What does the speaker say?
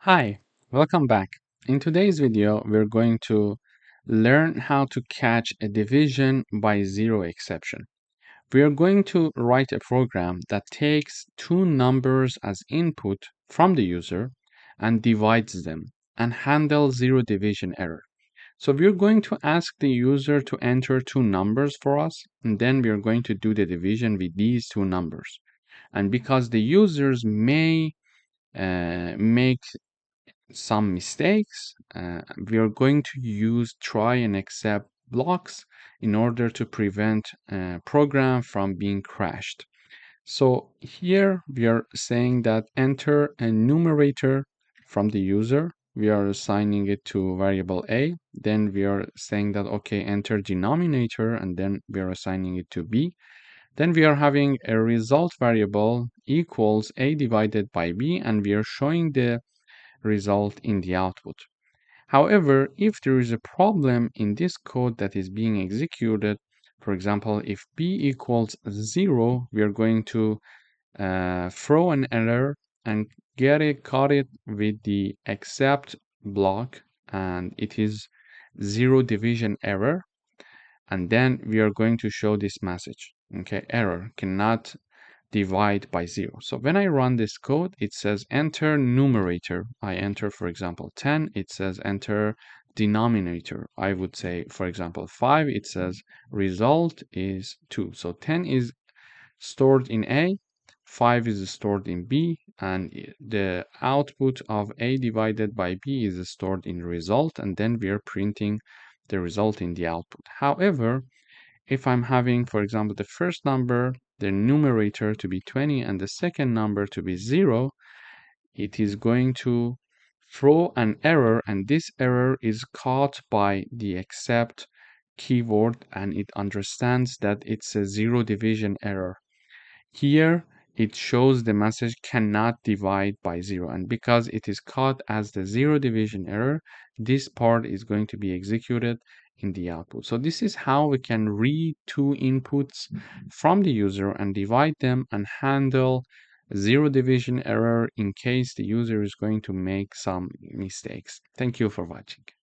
Hi, welcome back. In today's video, we're going to learn how to catch a division by zero exception. We are going to write a program that takes two numbers as input from the user and divides them and handles zero division error. So we're going to ask the user to enter two numbers for us, and then we're going to do the division with these two numbers. And because the users may make some mistakes, we are going to use try and except blocks in order to prevent program from being crashed. So here we are saying that enter a numerator from the user. We are assigning it to variable a. Then we are saying that okay, enter denominator, and then we are assigning it to b. Then we are having a result variable equals a divided by b, and we are showing the result in the output. However, if there is a problem in this code that is being executed, for example, if b equals 0, we are going to throw an error and got it with the except block, and it is zero division error. And then we are going to show this message, okay, error cannot divide by 0. So when I run this code, it says enter numerator. I enter, for example, 10. It says enter denominator. I would say, for example, 5. It says result is 2. So 10 is stored in A, 5 is stored in B, and the output of A divided by B is stored in result, and then we are printing the result in the output. However, if I'm having, for example, the first number, the numerator to be 20 and the second number to be 0, it is going to throw an error, and this error is caught by the except keyword, and it understands that it's a zero division error. Here it shows the message cannot divide by 0, and because it is caught as the zero division error, this part is going to be executed in the output. So this is how we can read two inputs from the user and divide them and handle zero division error in case the user is going to make some mistakes. Thank you for watching.